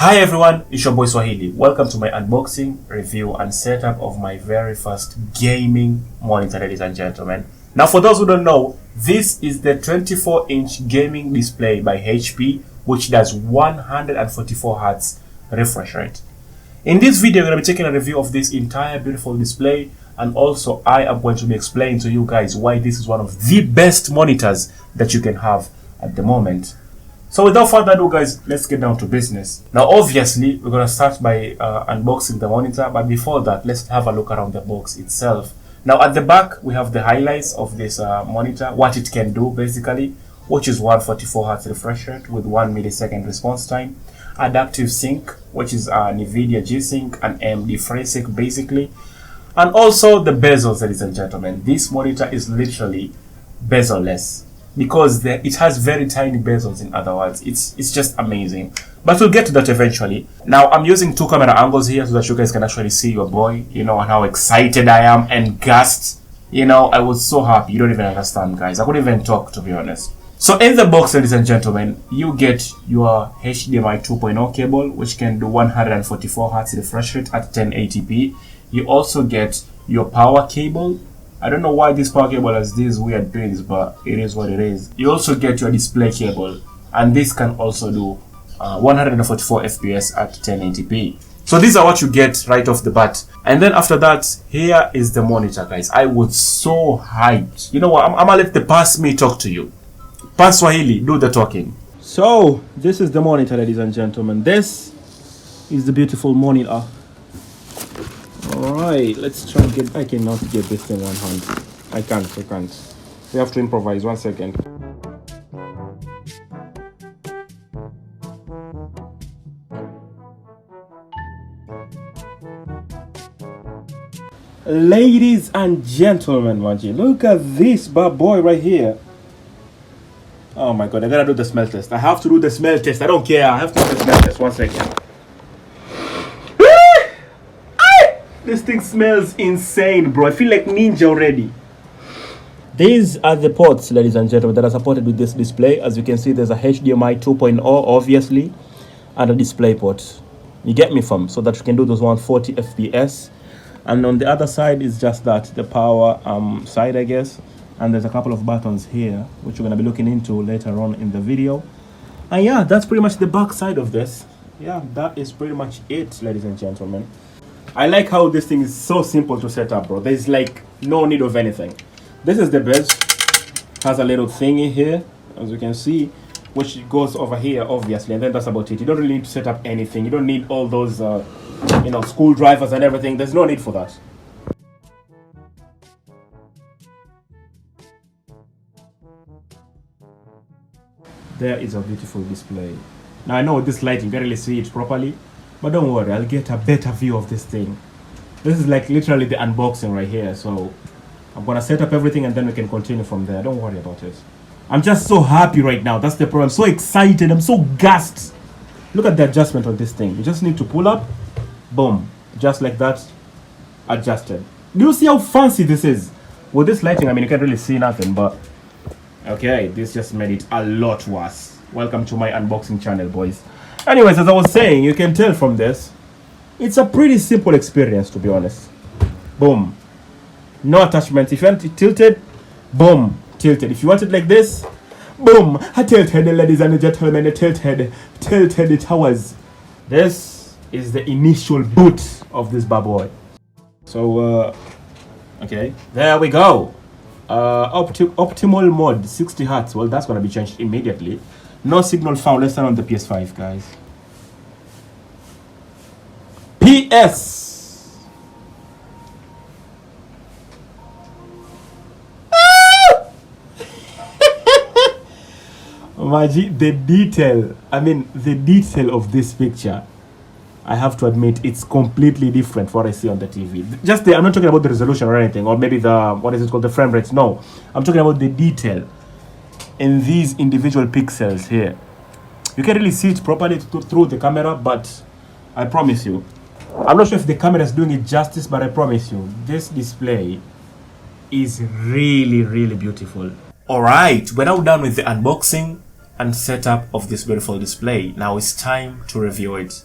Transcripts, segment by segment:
Hi everyone, it's your boy Swahili. Welcome to my unboxing, review and setup of my very first gaming monitor, ladies and gentlemen. Now for those who don't know, this is the 24-inch gaming display by HP, which does 144 Hz refresh rate. In this video, we're going to be taking a review of this entire beautiful display, and also I am going to be explaining to you guys why this is one of the best monitors that you can have at the moment. So without further ado guys, let's get down to business. Now obviously, we're going to start by unboxing the monitor, but before that, let's have a look around the box itself. Now at the back, we have the highlights of this monitor, what it can do basically, which is 144 Hz refresh rate with 1 millisecond response time, adaptive sync, which is NVIDIA G-Sync and AMD FreeSync basically, and also the bezels, ladies and gentlemen. This monitor is literally bezel-less, because it has very tiny bezels. In other words, it's just amazing, but we'll get to that eventually. Now I'm using two camera angles here so that you guys can actually see your boy, and how excited I am and gassed. I was so happy, you don't even understand guys. I couldn't even talk, to be honest. So in the box, ladies and gentlemen, you get your HDMI 2.0 cable, which can do 144 Hz refresh rate at 1080p. You also get your power cable. I don't know why this power cable has these weird things, but it is what it is. You also get your display cable, and this can also do 144 FPS at 1080p. So these are what you get right off the bat. And then after that, here is the monitor, guys. I was so hyped. You know what? I'm gonna let the past me talk to you. Past Swahili, do the talking. So this is the monitor, ladies and gentlemen. This is the beautiful monitor. Alright, let's try and get... I cannot get this in one hand. I can't. We have to improvise. 1 second. Ladies and gentlemen, Manji, look at this bad boy right here. Oh my god, I gotta do the smell test. I have to do the smell test. I don't care. I have to do the smell test. 1 second. This thing smells insane, bro. I feel like ninja already. These are the ports, ladies and gentlemen, that are supported with this display. As you can see, there's a HDMI 2.0, obviously, and a display port. You get me, fam? So that you can do those 140 FPS. And on the other side is just that, the power side, I guess. And there's a couple of buttons here, which we're going to be looking into later on in the video. And yeah, that's pretty much the back side of this. Yeah, that is pretty much it, ladies and gentlemen. I like how this thing is so simple to set up, bro. There's like no need of anything. This is the base. Has a little thingy here, as you can see, which goes over here, obviously, and then that's about it. You don't really need to set up anything. You don't need all those, screwdrivers and everything. There's no need for that. There is a beautiful display. Now I know with this light you can't really see it properly, but don't worry, I'll get a better view of this thing. This is like literally the unboxing right here, so I'm gonna set up everything and then we can continue from there. Don't worry about it. I'm just so happy right now. That's the problem. I'm so excited. I'm so gassed. Look at the adjustment on this thing. You just need to pull up, boom, just like that, adjusted. Do you see how fancy this is? With this lighting, I mean, you can't really see nothing, but okay, this just made it a lot worse. Welcome to my unboxing channel, boys. Anyways, as I was saying, you can tell from this, it's a pretty simple experience, to be honest. Boom. No attachments. If you want it tilted, boom, tilted. If you want it like this, boom, a tilted, ladies and gentlemen, a tilted towers. This is the initial boot of this bad boy. So, okay, there we go. Optimal mode, 60 Hz. Well, that's going to be changed immediately. No signal found. Let's turn on the PS5, guys. PS. Imagine the detail. The detail of this picture, I have to admit, it's completely different from what I see on the TV. I'm not talking about the resolution or anything, or maybe the frame rates. No, I'm talking about the detail in these individual pixels here. You can't really see it properly through the camera, but I promise you, I'm not sure if the camera is doing it justice, but I promise you, this display is really, really beautiful. Alright, we're now done with the unboxing and setup of this beautiful display. Now it's time to review it.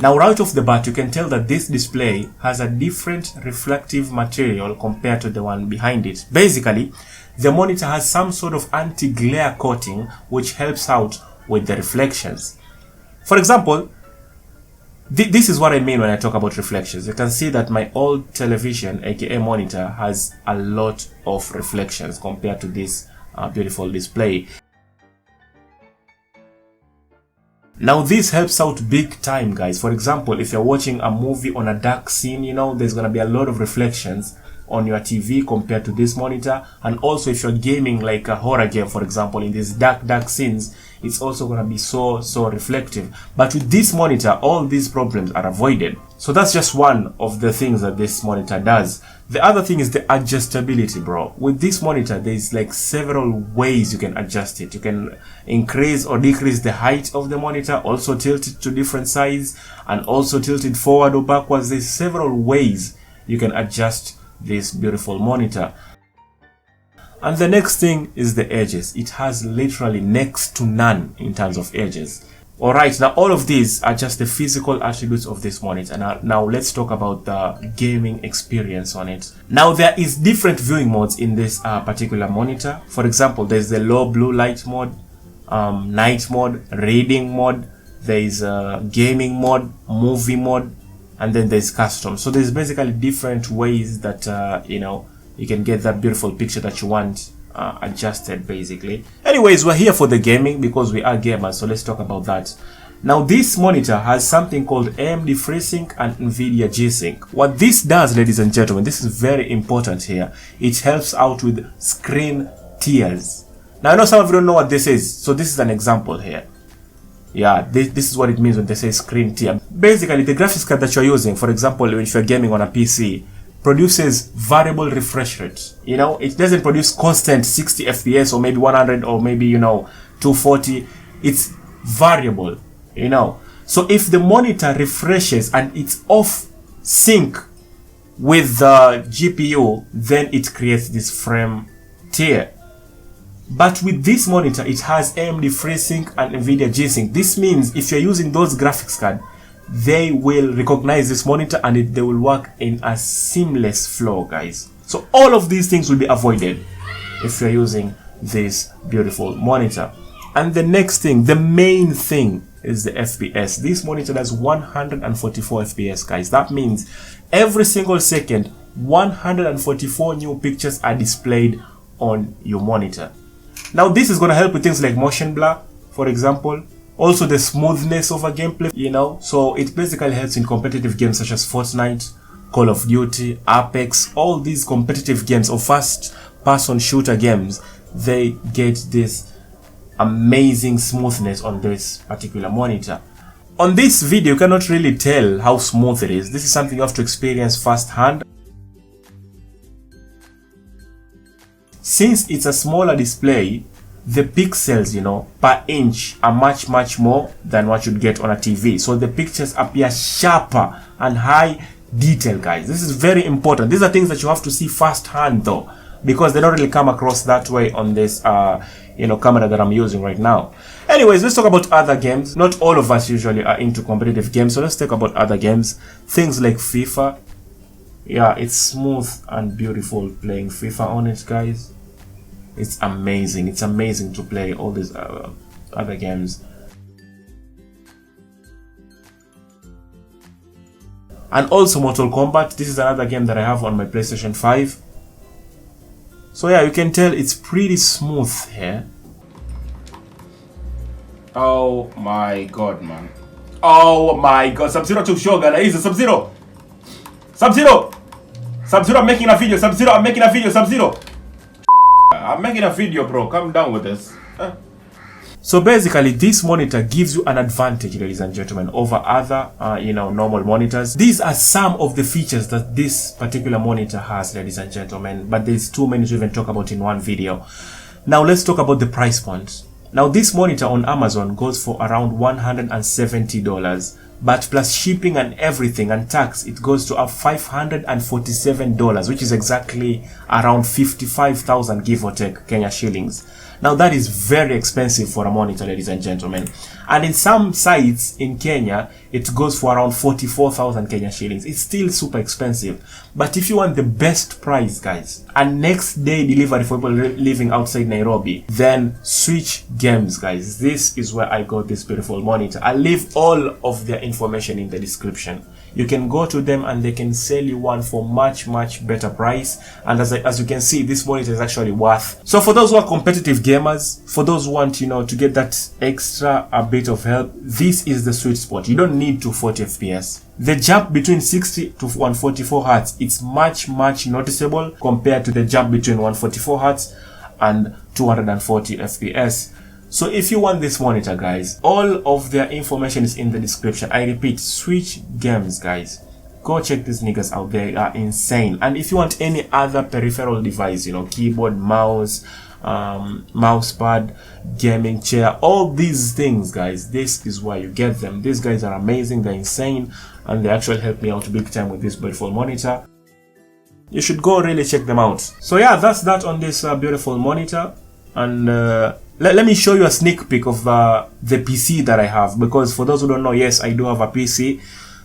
Now right off the bat, you can tell that this display has a different reflective material compared to the one behind it. Basically, the monitor has some sort of anti-glare coating which helps out with the reflections. For example, this is what I mean when I talk about reflections. You can see that my old television, aka monitor, has a lot of reflections compared to this beautiful display. Now this helps out big time, guys. For example, if you're watching a movie on a dark scene, you know, there's gonna be a lot of reflections on your TV compared to this monitor. And also if you're gaming like a horror game, for example, in these dark scenes, it's also gonna be so reflective. But with this monitor, all these problems are avoided. So that's just one of the things that this monitor does. The other thing is the adjustability, bro. With this monitor, there's like several ways you can adjust it. You can increase or decrease the height of the monitor, also tilt it to different size, and also tilt it forward or backwards. There's several ways you can adjust this beautiful monitor. And the next thing is the edges. It has literally next to none in terms of edges. Alright, now all of these are just the physical attributes of this monitor. Now let's talk about the gaming experience on it. Now there is different viewing modes in this particular monitor. For example, there's the low blue light mode, night mode, reading mode, there is gaming mode, movie mode, and then there's custom. So there's basically different ways that you know, you can get that beautiful picture that you want adjusted basically. Anyways, we're here for the gaming because we are gamers, so let's talk about that. Now this monitor has something called AMD FreeSync and NVIDIA G-Sync. What this does, ladies and gentlemen, this is very important here. It helps out with screen tears. Now I know some of you don't know what this is, so this is an example here. Yeah, this is what it means when they say screen tear. Basically, the graphics card that you're using, for example, if you're gaming on a PC, produces variable refresh rate. You know, it doesn't produce constant 60 FPS or maybe 100 or maybe, you know, 240. It's variable, you know. So if the monitor refreshes and it's off sync with the GPU, then it creates this frame tear. But with this monitor, it has AMD FreeSync and NVIDIA G-Sync. This means if you're using those graphics cards, they will recognize this monitor and they will work in a seamless flow, guys. So all of these things will be avoided if you're using this beautiful monitor. And the next thing, the main thing, is the FPS. This monitor does 144 FPS, guys. That means every single second, 144 new pictures are displayed on your monitor. Now this is going to help with things like motion blur, for example. Also the smoothness of a gameplay, you know. So it basically helps in competitive games such as Fortnite, Call of Duty, Apex, all these competitive games or first person shooter games. They get this amazing smoothness on this particular monitor. On this video, you cannot really tell how smooth it is. This is something you have to experience firsthand. Since it's a smaller display, the pixels, you know, per inch are much more than what you'd get on a TV. So the pictures appear sharper and high detail, guys. This is very important. These are things that you have to see firsthand though, because they don't really come across that way on this you know, camera that I'm using right now. Anyways, let's talk about other games. Not all of us usually are into competitive games, so let's talk about other games. Things like FIFA. Yeah, it's smooth and beautiful playing FIFA on it, guys. It's amazing. It's amazing to play all these other games. And also Mortal Kombat. This is another game that I have on my PlayStation 5. So yeah, you can tell it's pretty smooth here. Oh my god, man. Oh my god. Sub-Zero took Shogun. Easy, Sub-Zero. Sub-Zero. Sub-Zero, I'm making a video. Sub-Zero, I'm making a video. Sub-Zero. I'm making a video, bro. Come down with this. So basically, this monitor gives you an advantage, ladies and gentlemen, over other, you know, normal monitors. These are some of the features that this particular monitor has, ladies and gentlemen, but there's too many to even talk about in one video. Now let's talk about the price point. Now this monitor on Amazon goes for around $170, but plus shipping and everything and tax, it goes to $547, which is exactly around 55,000 give or take Kenya shillings. Now that is very expensive for a monitor, ladies and gentlemen. And in some sites in Kenya, it goes for around 44,000 Kenya shillings. It's still super expensive. But if you want the best price, guys, and next day delivery for people living outside Nairobi, then switch games, guys. This is where I got this beautiful monitor. I'll leave all of their information in the description. You can go to them and they can sell you one for much better price. And as you can see, this monitor is actually worth. So for those who are competitive gamers, for those who want, to get that extra a bit of help, this is the sweet spot. You don't need 240 FPS. The jump between 60 to 144 Hz, it's much noticeable compared to the jump between 144 Hz and 240 FPS. So if you want this monitor, guys, all of their information is in the description. I repeat, switch games, guys. Go check these niggas out. They are insane. And if you want any other peripheral device, keyboard, mouse, mouse pad, gaming chair, all these things, guys, this is where you get them. These guys are amazing. They're insane. And they actually helped me out big time with this beautiful monitor. You should go really check them out. So yeah, that's that on this beautiful monitor. And let me show you a sneak peek of the PC that I have, because for those who don't know, yes, I do have a PC.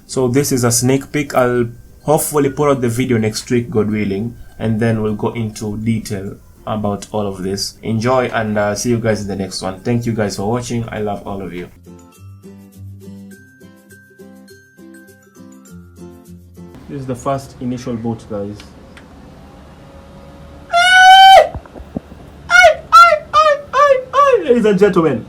So this is a sneak peek. I'll hopefully put out the video next week, God willing, and then we'll go into detail about all of this. Enjoy, and see you guys in the next one. Thank you guys for watching. I love all of you. This is the first initial boot, guys. Ladies and gentlemen,